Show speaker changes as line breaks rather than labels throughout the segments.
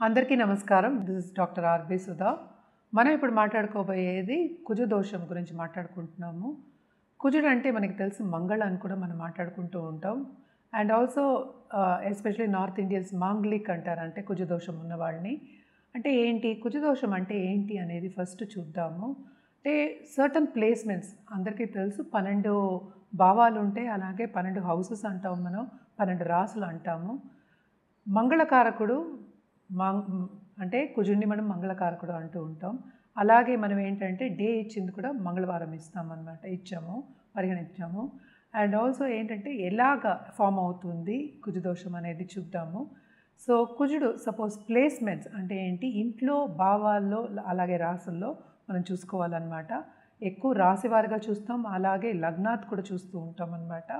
అందరికీ నమస్కారం. This is doctor R B Sudha. మనం ఇప్పుడు మాట్లాడుకోబోయేది కుజ దోషం గురించి మాట్లాడుకుంటున్నాము. కుజుడు అంటే మనకి తెలిసి మంగళ అని కూడా మనం మాట్లాడుకుంటూ ఉంటాం. And also especially north Indians Manglik అంటారు, అంటే కుజ దోషం ఉన్న వాళ్ళని. అంటే ఏంటి కుజ దోషం అంటే ఏంటి అనేది ఫస్ట్ చూద్దాము. అంటే సర్టన్ ప్లేస్మెంట్స్ అందరికీ తెలుసు, 12 భావాలు ఉంటాయి, అలాగే 12 హౌసెస్ అంటాం మనం, 12 రాసులు అంటాము. మంగళకారకుడు అంటే కుజుడిని మనం మంగళకారకుడు అంటూ ఉంటాం. అలాగే మనం ఏంటంటే డే ఇచ్చింది కూడా మంగళవారం ఇచ్చాము, పరిగణించాము. అండ్ ఆల్సో ఏంటంటే ఎలాగ ఫామ్ అవుతుంది కుజదోషం అనేది చూద్దాము. సో కుజుడు సపోజ్ ప్లేస్మెంట్స్ అంటే ఏంటి, ఇంట్లో భావాల్లో అలాగే రాసుల్లో మనం చూసుకోవాలన్నమాట. ఎక్కువ రాశివారిగా చూస్తాం, అలాగే లగ్నాత్ కూడా చూస్తూ ఉంటాం అన్నమాట.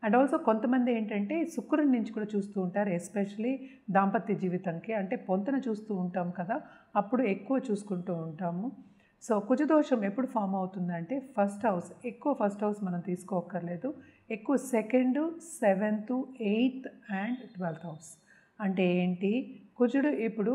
అండ్ ఆల్సో కొంతమంది ఏంటంటే శుక్రుడి నుంచి కూడా చూస్తూ ఉంటారు, ఎస్పెషలీ దాంపత్య జీవితంకి, అంటే పొంతన చూస్తూ ఉంటాం కదా, అప్పుడు ఎక్కువ చూసుకుంటూ ఉంటాము. సో కుజదోషం ఎప్పుడు ఫామ్ అవుతుందంటే ఫస్ట్ హౌస్ మనం తీసుకోక్కర్లేదు, ఎక్కువ 2nd, 7th, 8th and 12th house. అంటే ఏంటి, కుజుడు ఇప్పుడు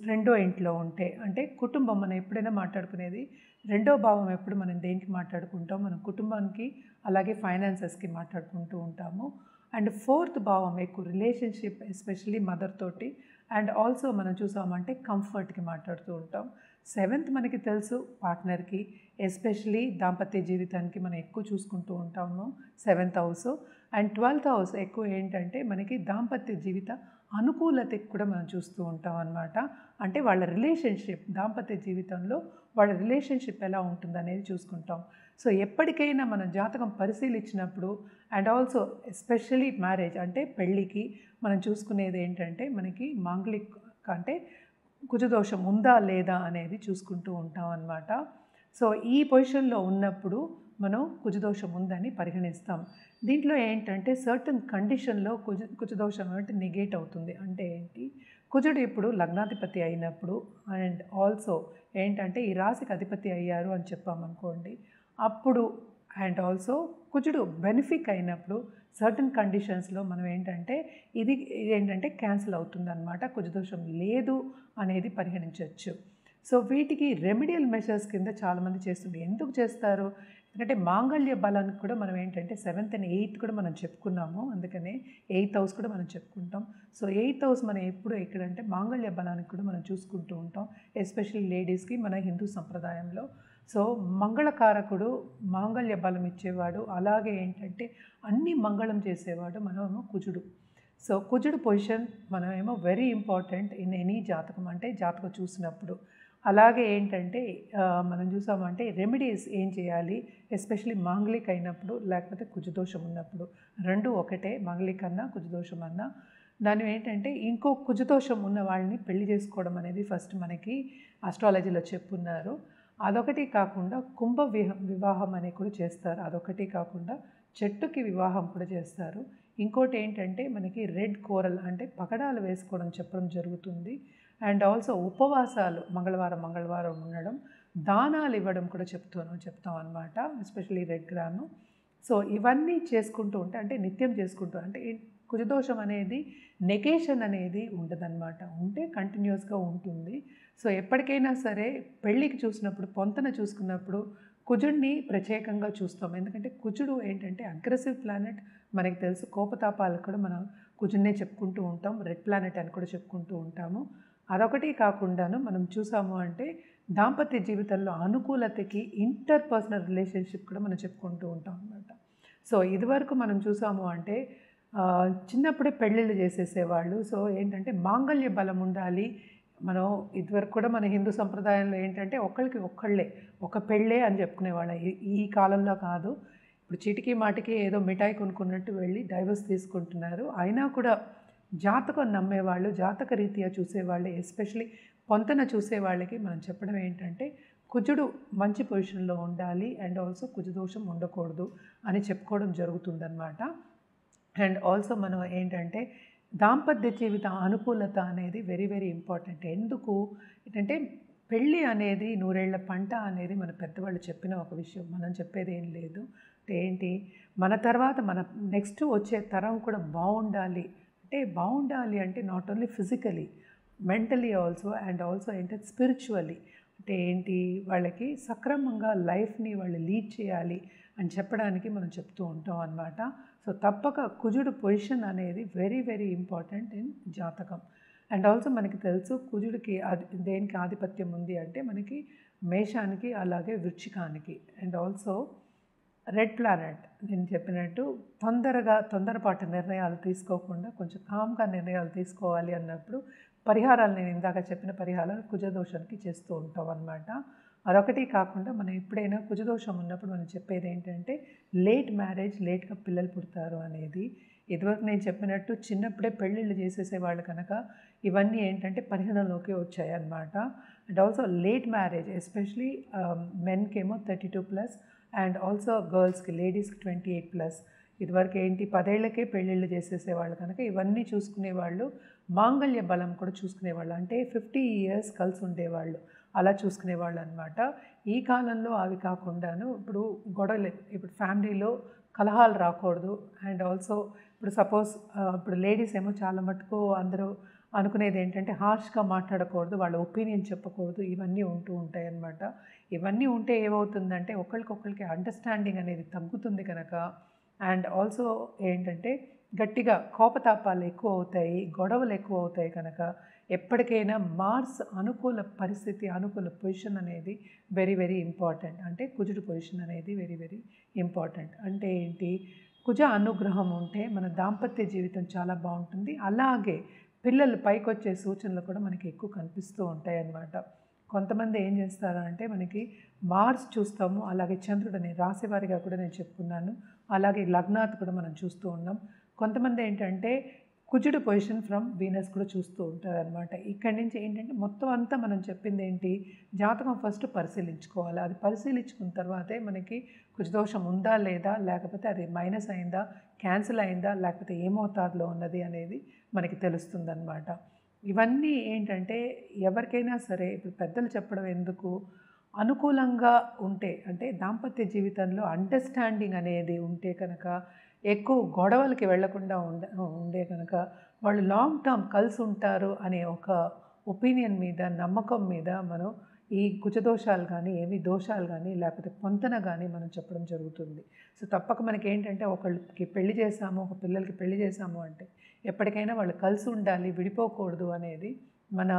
2వ ఇంట్లో ఉంటే, అంటే కుటుంబం మనం ఎప్పుడైనా మాట్లాడుకునేది 2వ భావం. ఎప్పుడు మనం దేనికి మాట్లాడుకుంటాం, మనం కుటుంబానికి అలాగే ఫైనాన్సెస్కి మాట్లాడుకుంటూ ఉంటాము. అండ్ 4th భావం ఎక్కువ రిలేషన్షిప్, ఎస్పెషల్లీ మదర్ తోటి, అండ్ ఆల్సో మనం చూసామంటే కంఫర్ట్కి మాట్లాడుతూ ఉంటాం. 7th మనకి తెలుసు పార్ట్నర్కి, ఎస్పెషలీ దాంపత్య జీవితానికి మనం ఎక్కువ చూసుకుంటూ ఉంటాము 7th house. And 12th house ఎక్కువ ఏంటంటే మనకి దాంపత్య జీవిత అనుకూలతకి కూడా మనం చూస్తూ ఉంటాం అన్నమాట. అంటే వాళ్ళ రిలేషన్షిప్, దాంపత్య జీవితంలో వాళ్ళ రిలేషన్షిప్ ఎలా ఉంటుంది అనేది చూసుకుంటాం. సో ఎప్పటికైనా మనం జాతకం పరిశీలించినప్పుడు, అండ్ ఆల్సో ఎస్పెషలీ మ్యారేజ్ అంటే పెళ్ళికి మనం చూసుకునేది ఏంటంటే మనకి మాంగలిక్ అంటే కుజదోషం ఉందా లేదా అనేది చూసుకుంటూ ఉంటాం అన్నమాట. సో ఈ పొజిషన్లో ఉన్నప్పుడు మనం కుజదోషం ఉందని పరిగణిస్తాం. దీంట్లో ఏంటంటే సర్టన్ కండిషన్లో కుజదోషం అంటే నెగేట్ అవుతుంది. అంటే ఏంటి, కుజుడు ఇప్పుడు లగ్నాధిపతి అయినప్పుడు, అండ్ ఆల్సో ఏంటంటే ఈ రాశికి అధిపతి అయ్యారు అని చెప్పామనుకోండి, అప్పుడు అండ్ ఆల్సో కుజుడు బెనిఫిక్ అయినప్పుడు సర్టన్ కండిషన్స్లో మనం ఏంటంటే ఇది ఏంటంటే క్యాన్సిల్ అవుతుంది అన్నమాట, కుజదోషం లేదు అనేది పరిగణించవచ్చు. సో వీటికి రెమెడియల్ మెషర్స్ కింద చాలామంది చేస్తుంది. ఎందుకు చేస్తారు, ఎందుకంటే మాంగళ్య బలానికి కూడా మనం ఏంటంటే 7th and 8th కూడా మనం చెప్పుకున్నాము, అందుకనే 8th హౌస్ కూడా మనం చెప్పుకుంటాం. సో 8th హౌస్ మనం ఎప్పుడు ఎక్కడంటే మాంగళ్య బలానికి కూడా మనం చూసుకుంటూ ఉంటాం, ఎస్పెషల్లీ లేడీస్కి మన హిందూ సంప్రదాయంలో. సో మంగళకారకుడు మాంగళ్య బలం ఇచ్చేవాడు, అలాగే ఏంటంటే అన్ని మంగళం చేసేవాడు మనమేమో కుజుడు. సో కుజుడు పొజిషన్ మనమేమో వెరీ ఇంపార్టెంట్ ఇన్ ఎనీ జాతకం, అంటే జాతకం చూసినప్పుడు. అలాగే ఏంటంటే మనం చూసామంటే రెమెడీస్ ఏం చేయాలి, ఎస్పెషలీ మాంగలిక్ అయినప్పుడు లేకపోతే కుజదోషం ఉన్నప్పుడు, రెండు ఒకటే, మాంగలిక్ అన్నా కుజదోషం అన్నా. దాని ఏంటంటే ఇంకో కుజదోషం ఉన్న వాళ్ళని పెళ్లి చేసుకోవడం అనేది ఫస్ట్ మనకి ఆస్ట్రాలజీలో చెప్పున్నారు. అదొకటి కాకుండా వివాహం అనేది కూడా చేస్తారు, అదొకటి కాకుండా చెట్టుకి వివాహం కూడా చేస్తారు. ఇంకోటి ఏంటంటే మనకి రెడ్ కోరల్ అంటే పగడాలు వేసుకోవడం చెప్పడం జరుగుతుంది. అండ్ ఆల్సో ఉపవాసాలు మంగళవారం ఉండడం, దానాలు ఇవ్వడం కూడా చెప్తాం అన్నమాట, ఎస్పెషలీ రెడ్ గ్రాము. సో ఇవన్నీ చేసుకుంటూ ఉంటే, అంటే నిత్యం చేసుకుంటూ, అంటే కుజదోషం అనేది నెగేషన్ అనేది ఉండదన్నమాట, ఉంటే కంటిన్యూస్గా ఉంటుంది. సో ఎప్పటికైనా సరే పెళ్ళికి చూసినప్పుడు, పొంతన చూసుకున్నప్పుడు కుజుడిని ప్రత్యేకంగా చూస్తాం. ఎందుకంటే కుజుడు ఏంటంటే అగ్రెసివ్ ప్లానెట్, మనకి తెలుసు. కోపతాపాలకు కూడా మనం కుజుడినే చెప్పుకుంటూ ఉంటాం, రెడ్ ప్లానెట్ అని కూడా చెప్పుకుంటూ ఉంటాము. అదొకటి కాకుండాను మనం చూసాము అంటే దాంపత్య జీవితంలో అనుకూలతకి ఇంటర్పర్సనల్ రిలేషన్షిప్ కూడా మనం చెప్పుకుంటూ ఉంటాం అన్నమాట. సో ఇదివరకు మనం చూసాము అంటే చిన్నప్పుడే పెళ్ళిళ్ళు చేసేసేవాళ్ళు. సో ఏంటంటే మాంగళ్య బలం ఉండాలి. మనం ఇదివరకు కూడా మన హిందూ సంప్రదాయంలో ఏంటంటే ఒకళ్ళకి ఒక్కళ్ళే ఒక పెళ్ళే అని చెప్పుకునేవాళ్ళం. ఈ కాలంలో కాదు, ఇప్పుడు చీటికి మాటికి ఏదో మిఠాయి కొనుక్కున్నట్టు వెళ్ళి డైవర్స్ తీసుకుంటున్నారు. అయినా కూడా జాతకం నమ్మేవాళ్ళు, జాతక రీత్యా చూసేవాళ్ళు, ఎస్పెషలీ పొంతన చూసే వాళ్ళకి మనం చెప్పడం ఏంటంటే కుజుడు మంచి పొజిషన్లో ఉండాలి, అండ్ ఆల్సో కుజదోషం ఉండకూడదు అని చెప్పుకోవడం జరుగుతుందన్నమాట. అండ్ ఆల్సో మనం ఏంటంటే దాంపత్య జీవిత అనుకూలత అనేది వెరీ వెరీ ఇంపార్టెంట్. ఎందుకు ఏంటంటే పెళ్ళి అనేది నూరేళ్ల పంట అనేది మన పెద్దవాళ్ళు చెప్పిన ఒక విషయం, మనం చెప్పేది ఏం లేదు. అంటే ఏంటి, మన తర్వాత మన నెక్స్ట్ వచ్చే తరం కూడా బాగుండాలి. అంటే బాగుండాలి అంటే not only physically, mentally also and also ఏంటంటే స్పిరిచువల్లీ అంటే ఏంటి వాళ్ళకి సక్రమంగా లైఫ్ని వాళ్ళు లీడ్ చేయాలి అని చెప్పడానికి మనం చెప్తూ ఉంటాం అన్నమాట. సో తప్పక కుజుడు పొజిషన్ అనేది వెరీ వెరీ ఇంపార్టెంట్ ఇన్ జాతకం. అండ్ ఆల్సో మనకి తెలుసు కుజుడికి దేనికి ఆధిపత్యం ఉంది అంటే మనకి మేషానికి అలాగే వృశ్చికానికి. అండ్ ఆల్సో రెడ్ ప్లానెట్ నేను చెప్పినట్టు తొందరపాటు నిర్ణయాలు తీసుకోకుండా కొంచెం కామ్గా నిర్ణయాలు తీసుకోవాలి అన్నప్పుడు పరిహారాలు నేను ఇందాక చెప్పిన పరిహారాలు కుజదోషానికి చేస్తూ ఉంటాం అన్నమాట. అదొకటి కాకుండా మనం ఎప్పుడైనా కుజదోషం ఉన్నప్పుడు మనం చెప్పేది ఏంటంటే లేట్ మ్యారేజ్, లేట్గా పిల్లలు పుడతారు అనేది. ఇదివరకు నేను చెప్పినట్టు చిన్నప్పుడే పెళ్ళిళ్ళు చేసేసేవాళ్ళు కనుక ఇవన్నీ ఏంటంటే పరిగణలోకి వచ్చాయి అన్నమాట. And also late marriage especially మెన్కేమో 32+ అండ్ ఆల్సో గర్ల్స్కి లేడీస్కి 28+. ఇదివరకు ఏంటి 10 ఏళ్ళకే పెళ్ళిళ్ళు చేసేసేవాళ్ళు కనుక ఇవన్నీ చూసుకునేవాళ్ళు. మాంగళ్య బలం కూడా చూసుకునేవాళ్ళు, అంటే 50 years కలిసి ఉండేవాళ్ళు, అలా చూసుకునేవాళ్ళు అనమాట. ఈ కాలంలో అవి కాకుండాను ఇప్పుడు గొడవలు, ఇప్పుడు ఫ్యామిలీలో కలహాలు రాకూడదు. అండ్ ఆల్సో ఇప్పుడు సపోజ్ ఇప్పుడు లేడీస్ ఏమో చాలా మటుకు అందరూ అనుకునేది ఏంటంటే హార్ష్గా మాట్లాడకూడదు, వాళ్ళ ఒపీనియన్ చెప్పకూడదు, ఇవన్నీ ఉంటూ ఉంటాయి అన్నమాట. ఇవన్నీ ఉంటే ఏమవుతుందంటే ఒకరికొకరికి అండర్స్టాండింగ్ అనేది తగ్గుతుంది కనుక. అండ్ ఆల్సో ఏంటంటే గట్టిగా కోపతాపాలు ఎక్కువ అవుతాయి, గొడవలు ఎక్కువ అవుతాయి కనుక ఎప్పటికైనా మార్స్ అనుకూల పరిస్థితి, అనుకూల పొజిషన్ అనేది వెరీ వెరీ ఇంపార్టెంట్. అంటే కుజుడు పొజిషన్ అనేది వెరీ వెరీ ఇంపార్టెంట్. అంటే ఏంటి, కుజ అనుగ్రహం ఉంటే మన దాంపత్య జీవితం చాలా బాగుంటుంది. అలాగే పిల్లలు పైకి వచ్చే సూచనలు కూడా మనకి ఎక్కువ కనిపిస్తూ ఉంటాయి అన్నమాట. కొంతమంది ఏం చేస్తారు అంటే మనకి మార్స్ చూస్తాము, అలాగే చంద్రుడిని రాశివారిగా కూడా నేను చెప్పుకున్నాను, అలాగే లగ్నాత్ కూడా మనం చూస్తూ ఉన్నాం. కొంతమంది ఏంటంటే కుజుడు పొజిషన్ ఫ్రమ్ వీనస్ కూడా చూస్తూ ఉంటారు అనమాట. ఇక్కడి నుంచి ఏంటంటే మొత్తం అంతా మనం చెప్పింది ఏంటి, జాతకం ఫస్ట్ పరిశీలించుకోవాలి. అది పరిశీలించుకున్న తర్వాతే మనకి కుజదోషం ఉందా లేదా, లేకపోతే అది మైనస్ అయిందా, క్యాన్సిల్ అయిందా, లేకపోతే ఏ మోతాదులో ఉన్నది అనేది మనకి తెలుస్తుందన్నమాట. ఇవన్నీ ఏంటంటే ఎవరికైనా సరే ఇప్పుడు పెద్దలు చెప్పడం ఎందుకు, అనుకూలంగా ఉంటే అంటే దాంపత్య జీవితంలో అండర్స్టాండింగ్ అనేది ఉంటే కనుక, ఎక్కువ గొడవలకి వెళ్లకుండా ఉండే కనుక వాళ్ళు లాంగ్ టర్మ్ కలిసి ఉంటారు అనే ఒక ఒపీనియన్ మీద, నమ్మకం మీద మనం ఈ కుజదోషాలు కానీ, ఏవి దోషాలు కానీ, లేకపోతే పొంతన కానీ మనం చెప్పడం జరుగుతుంది. సో తప్పక మనకి ఏంటంటే ఒకళ్ళకి పెళ్లి చేసాము, ఒక పిల్లలకి పెళ్లి చేసాము అంటే ఎప్పటికైనా వాళ్ళు కలిసి ఉండాలి, విడిపోకూడదు అనేది మన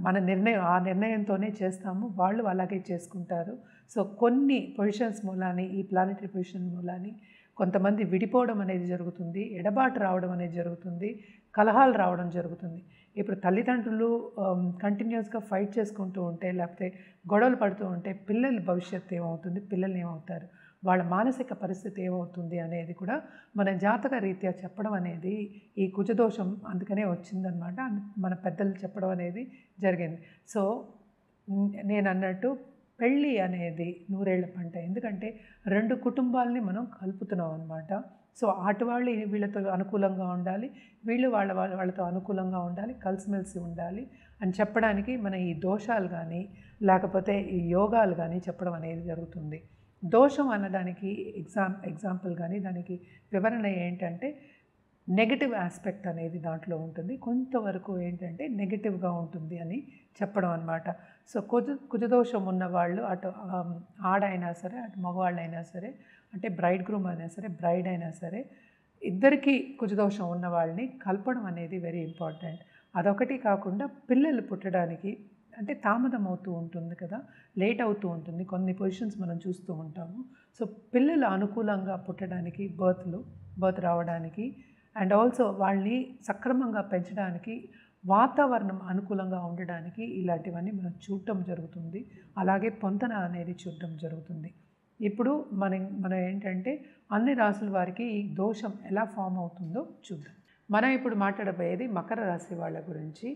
మన నిర్ణయం. ఆ నిర్ణయంతోనే చేస్తాము, వాళ్ళు అలాగే చేసుకుంటారు. సో కొన్ని పొజిషన్స్ మూలాన్ని, ఈ ప్లానెటరీ పొజిషన్ మూలాన్ని కొంతమంది విడిపోవడం అనేది జరుగుతుంది, ఎడబాటు రావడం అనేది జరుగుతుంది, కలహాలు రావడం జరుగుతుంది. ఇప్పుడు తల్లిదండ్రులు కంటిన్యూస్గా ఫైట్ చేసుకుంటూ ఉంటే, లేకపోతే గొడవలు పడుతూ ఉంటే పిల్లల భవిష్యత్తు ఏమవుతుంది, పిల్లలు ఏమవుతారు, వాళ్ళ మానసిక పరిస్థితి ఏమవుతుంది అనేది కూడా మన జాతక రీత్యా చెప్పడం అనేది ఈ కుజదోషం అందుకనే వచ్చిందనమాట. మన పెద్దలు చెప్పడం అనేది జరిగింది. సో నేను అన్నట్టు పెళ్ళి అనేది నూరేళ్ల పంట. ఎందుకంటే 2 కుటుంబాలని మనం కలుపుతున్నాం అనమాట. సో అటు వాళ్ళు వీళ్ళతో అనుకూలంగా ఉండాలి, వీళ్ళు వాళ్ళతో అనుకూలంగా ఉండాలి, కలిసిమెలిసి ఉండాలి అని చెప్పడానికి మన ఈ దోషాలు కానీ, లేకపోతే ఈ యోగాలు కానీ చెప్పడం అనేది జరుగుతుంది. దోషం అనడానికి ఎగ్జాంపుల్ కానీ దానికి వివరణ ఏంటంటే నెగటివ్ ఆస్పెక్ట్ అనేది దాంట్లో ఉంటుంది, కొంతవరకు ఏంటంటే నెగటివ్గా ఉంటుంది అని చెప్పడం అనమాట. సో కుజదోషం ఉన్నవాళ్ళు అటు ఆడైనా సరే, అటు మగవాళ్ళైనా సరే, అంటే బ్రైడ్ గ్రూమ్ అయినా సరే, బ్రైడ్ అయినా సరే, ఇద్దరికీ కుజదోషం ఉన్న వాళ్ళని కలపడం అనేది వెరీ ఇంపార్టెంట్. అదొకటి కాకుండా పిల్లలు పుట్టడానికి అంటే తామదం అవుతూ ఉంటుంది కదా, లేట్ అవుతూ ఉంటుంది, కొన్ని పొజిషన్స్ మనం చూస్తూ ఉంటాము. సో పిల్లలు అనుకూలంగా పుట్టడానికి, బర్త్ రావడానికి, అండ్ ఆల్సో వాళ్ళని సక్రమంగా పెంచడానికి, వాతావరణం అనుకూలంగా ఉండడానికి ఇలాంటివన్నీ మనం చూడటం జరుగుతుంది. అలాగే పొంతన అనేది చూడటం జరుగుతుంది. ఇప్పుడు మనం ఏంటంటే అన్ని రాసుల వారికి ఈ దోషం ఎలా ఫామ్ అవుతుందో చూద్దాం. మనం ఇప్పుడు మాట్లాడబోయేది మకర రాశి వాళ్ళ గురించి.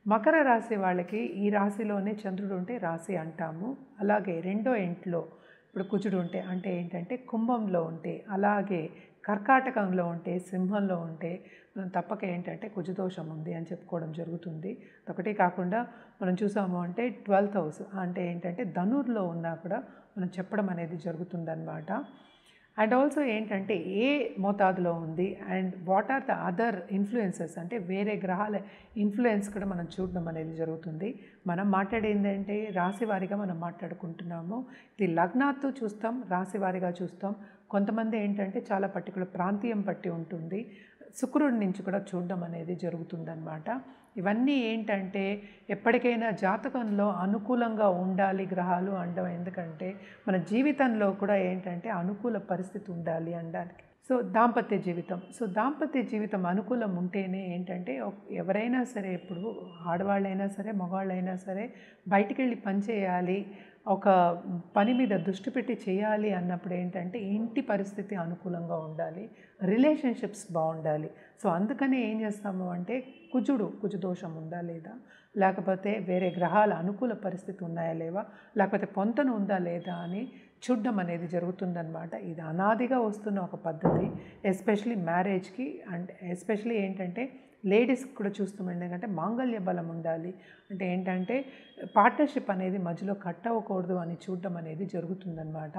మకర రాశి వాళ్ళకి ఈ రాశిలోనే చంద్రుడు ఉంటే రాశి అంటాము. అలాగే రెండో ఇంట్లో ఇప్పుడు కుజుడు ఉంటే అంటే ఏంటంటే కుంభంలో ఉంటే, అలాగే కర్కాటకంలో ఉంటే, సింహంలో ఉంటే మనం తప్పక ఏంటంటే కుజదోషం ఉంది అని చెప్పుకోవడం జరుగుతుంది. ఒకటి కాకుండా మనం చూసాము అంటే 12th హౌస్ అంటే ఏంటంటే ధనుర్లో ఉన్నా కూడా మనం చెప్పడం అనేది జరుగుతుందన్నమాట. అండ్ ఆల్సో ఏంటంటే ఏ మోతాదులో ఉంది and what are the other influences, అంటే వేరే గ్రహాల ఇన్ఫ్లుయెన్స్ కూడా మనం చూడడం అనేది జరుగుతుంది. మనం మాట్లాడేది ఏంటంటే రాశి వారీగా మనం మాట్లాడుకుంటున్నాము. ఇది లగ్నాత్తు చూస్తాం, రాశి వారీగా చూస్తాం. కొంతమంది ఏంటంటే చాలా పర్టికులర్ ప్రాంతీయం పట్టి ఉంటుంది, శుక్రుడి నుంచి కూడా చూడడం అనేది జరుగుతుందన్నమాట. ఇవన్నీ ఏంటంటే ఎప్పటికైనా జాతకంలో అనుకూలంగా ఉండాలి గ్రహాలు అనడం, ఎందుకంటే మన జీవితంలో కూడా ఏంటంటే అనుకూల పరిస్థితి ఉండాలి అనడానికి. దాంపత్య జీవితం అనుకూలం ఉంటేనే ఏంటంటే ఎవరైనా సరే, ఇప్పుడు ఆడవాళ్ళైనా సరే మగవాళ్ళైనా సరే బయటికి వెళ్ళి పని చేయాలి, ఒక పని మీద దృష్టి పెట్టి చేయాలి అన్నప్పుడు ఏంటంటే ఇంటి పరిస్థితి అనుకూలంగా ఉండాలి, రిలేషన్షిప్స్ బాగుండాలి. సో అందుకని ఏం చేస్తాము అంటే కుజు దోషం ఉందా లేదా, లేకపోతే వేరే గ్రహాల అనుకూల పరిస్థితి ఉన్నాయా లేవా, లేకపోతే పొంతన ఉందా లేదా అని చూడడం అనేది జరుగుతుందన్నమాట. ఇది అనాదిగా వస్తున్న ఒక పద్ధతి, ఎస్పెషలీ మ్యారేజ్కి. అండ్ ఎస్పెషలీ ఏంటంటే లేడీస్కి కూడా చూస్తామండి, ఎందుకంటే మాంగళ్య బలం ఉండాలి, అంటే ఏంటంటే పార్ట్నర్షిప్ అనేది మధ్యలో కట్ అవ్వకూడదు అని చూడడం అనేది జరుగుతుందన్నమాట.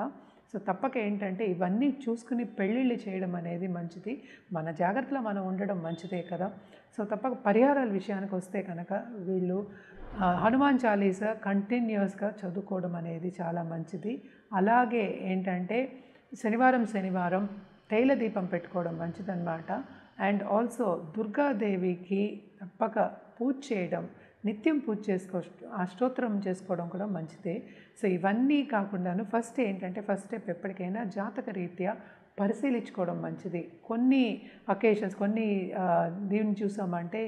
సో తప్పక ఏంటంటే ఇవన్నీ చూసుకుని పెళ్ళిళ్ళు చేయడం అనేది మంచిది, మన జాగ్రత్తలో మనం ఉండడం మంచిదే కదా. సో తప్పక పరిహారాల విషయానికి వస్తే కనుక వీళ్ళు హనుమాన్ చాలీసా కంటిన్యూస్గా చదువుకోవడం అనేది చాలా మంచిది. అలాగే ఏంటంటే శనివారం తైల దీపం పెట్టుకోవడం మంచిదన్నమాట. అండ్ ఆల్సో దుర్గాదేవికి తప్పక పూజ చేయడం, నిత్యం పూజ అష్టోత్తరం చేసుకోవడం కూడా మంచిదే. సో ఇవన్నీ కాకుండాను ఫస్ట్ స్టెప్ ఎప్పటికైనా జాతక రీత్యా పరిశీలించుకోవడం మంచిది. కొన్ని అకేషన్స్, కొన్ని దీన్ని చూసామంటే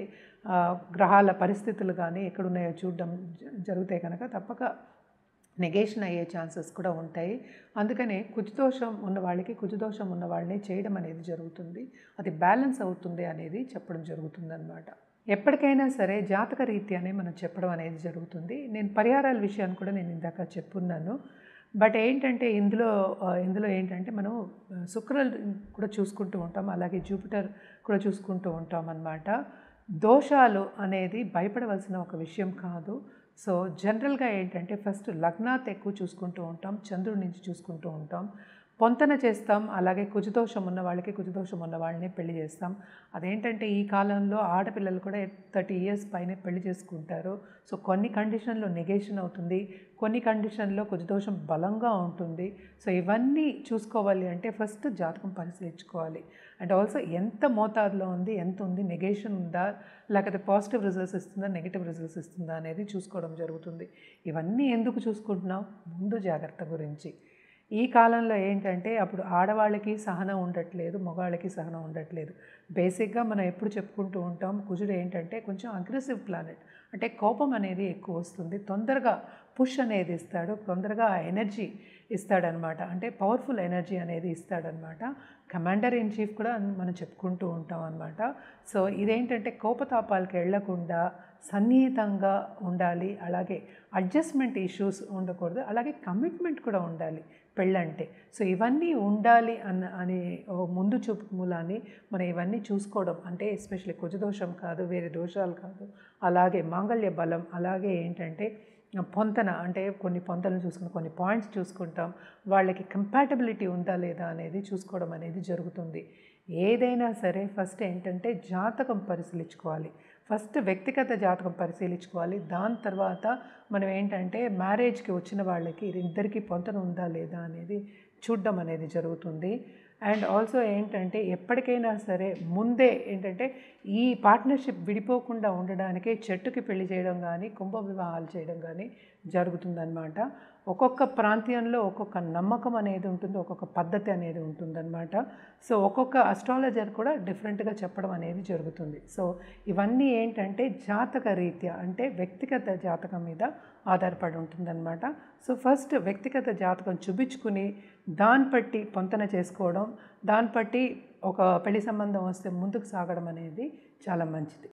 గ్రహాల పరిస్థితులు కానీ ఎక్కడున్నాయో చూడడం జరిగితే కనుక తప్పక నెగేషన్ అయ్యే ఛాన్సెస్ కూడా ఉంటాయి. అందుకనే కుజదోషం ఉన్న వాళ్ళని చేయడం అనేది జరుగుతుంది, అది బ్యాలెన్స్ అవుతుంది అనేది చెప్పడం జరుగుతుందన్నమాట. ఎప్పటికైనా సరే జాతక రీత్యానే మనం చెప్పడం అనేది జరుగుతుంది. నేను పరిహారాల విషయాన్ని కూడా నేను ఇందాక చెప్పున్నాను. బట్ ఏంటంటే ఇందులో ఏంటంటే మనం శుక్రుడు కూడా చూసుకుంటూ ఉంటాం, అలాగే జూపిటర్ కూడా చూసుకుంటూ ఉంటాం అన్నమాట. దోషాలు అనేది భయపడవలసిన ఒక విషయం కాదు. సో జనరల్గా ఏంటంటే ఫస్ట్ లగ్నాత్ ఎక్కువ చూసుకుంటూ ఉంటాం, చంద్రుడి నుంచి చూసుకుంటూ ఉంటాం, పొంతన చేస్తాం, అలాగే కుజదోషం ఉన్న వాళ్ళని పెళ్లి చేస్తాం. అదేంటంటే ఈ కాలంలో ఆడపిల్లలు కూడా 30 years పైనే పెళ్లి చేసుకుంటారు. సో కొన్ని కండిషన్లో నెగేషన్ అవుతుంది, కొన్ని కండిషన్లో కుజదోషం బలంగా ఉంటుంది. సో ఇవన్నీ చూసుకోవాలి అంటే ఫస్ట్ జాతకం పరిశీలించుకోవాలి. అండ్ ఆల్సో ఎంత మోతాదులో ఉంది, ఎంత ఉంది, నెగేషన్ ఉందా, లేకపోతే పాజిటివ్ రిజల్ట్స్ ఇస్తుందా, నెగిటివ్ రిజల్ట్స్ ఇస్తుందా అనేది చూసుకోవడం జరుగుతుంది. ఇవన్నీ ఎందుకు చూసుకుంటున్నాం, ముందు జాగ్రత్త గురించి. ఈ కాలంలో ఏంటంటే అప్పుడు ఆడవాళ్ళకి సహనం ఉండట్లేదు, మగవాళ్ళకి సహనం ఉండట్లేదు. బేసిక్గా మనం ఎప్పుడు చెప్పుకుంటూ ఉంటాం, కుజుడు ఏంటంటే కొంచెం అగ్రెసివ్ ప్లానెట్, అంటే కోపం అనేది ఎక్కువ వస్తుంది, తొందరగా పుష్ అనేది ఇస్తాడు, తొందరగా ఎనర్జీ ఇస్తాడనమాట, అంటే పవర్ఫుల్ ఎనర్జీ అనేది ఇస్తాడనమాట. కమాండర్ ఇన్ చీఫ్ కూడా మనం చెప్పుకుంటూ ఉంటాం అనమాట. సో ఇదేంటంటే కోపతాపాలకు వెళ్లకుండా సన్నిహితంగా ఉండాలి, అలాగే అడ్జస్ట్మెంట్ ఇష్యూస్ ఉండకూడదు, అలాగే కమిట్మెంట్ కూడా ఉండాలి పెళ్ళంటే. సో ఇవన్నీ ఉండాలి అని ముందు చూపు మూలాన్ని మనం ఇవన్నీ చూసుకోవడం, అంటే ఎస్పెషల్లీ కుజదోషం కాదు, వేరే దోషాలు కాదు, అలాగే మాంగళ్య బలం, అలాగే ఏంటంటే పొంతన, అంటే కొన్ని పొంతనలు చూసుకుని కొన్ని పాయింట్స్ చూసుకుంటాం, వాళ్ళకి కంపాటబిలిటీ ఉందా లేదా అనేది చూసుకోవడం అనేది జరుగుతుంది. ఏదైనా సరే ఫస్ట్ ఏంటంటే జాతకం పరిశీలించుకోవాలి, ఫస్ట్ వ్యక్తిగత జాతకం పరిశీలించుకోవాలి. దాని తర్వాత మనం ఏంటంటే మ్యారేజ్కి వచ్చిన వాళ్ళకి ఇద్దరికీ పొంతన ఉందా లేదా అనేది చూడడం అనేది జరుగుతుంది. అండ్ ఆల్సో ఏంటంటే ఎప్పటికైనా సరే ముందే ఏంటంటే ఈ పార్ట్నర్షిప్ విడిపోకుండా ఉండడానికే చెట్టుకి పెళ్లి చేయడం కానీ, కుంభ వివాహాలు చేయడం కానీ జరుగుతుందన్నమాట. ఒక్కొక్క ప్రాంతంలో ఒక్కొక్క నమ్మకం అనేది ఉంటుంది, ఒక్కొక్క పద్ధతి అనేది ఉంటుందన్నమాట. సో ఒక్కొక్క అస్ట్రాలజర్ కూడా డిఫరెంట్గా చెప్పడం అనేది జరుగుతుంది. సో ఇవన్నీ ఏంటంటే జాతక రీత్యా, అంటే వ్యక్తిగత జాతకం మీద ఆధారపడి ఉంటుందన్నమాట. సో ఫస్ట్ వ్యక్తిగత జాతకం చూపించుకుని దాన్ని బట్టి పొంతన చేసుకోవడం, దాన్ని బట్టి ఒక పెళ్లి సంబంధం వస్తే ముందుకు సాగడం అనేది చాలా మంచిది.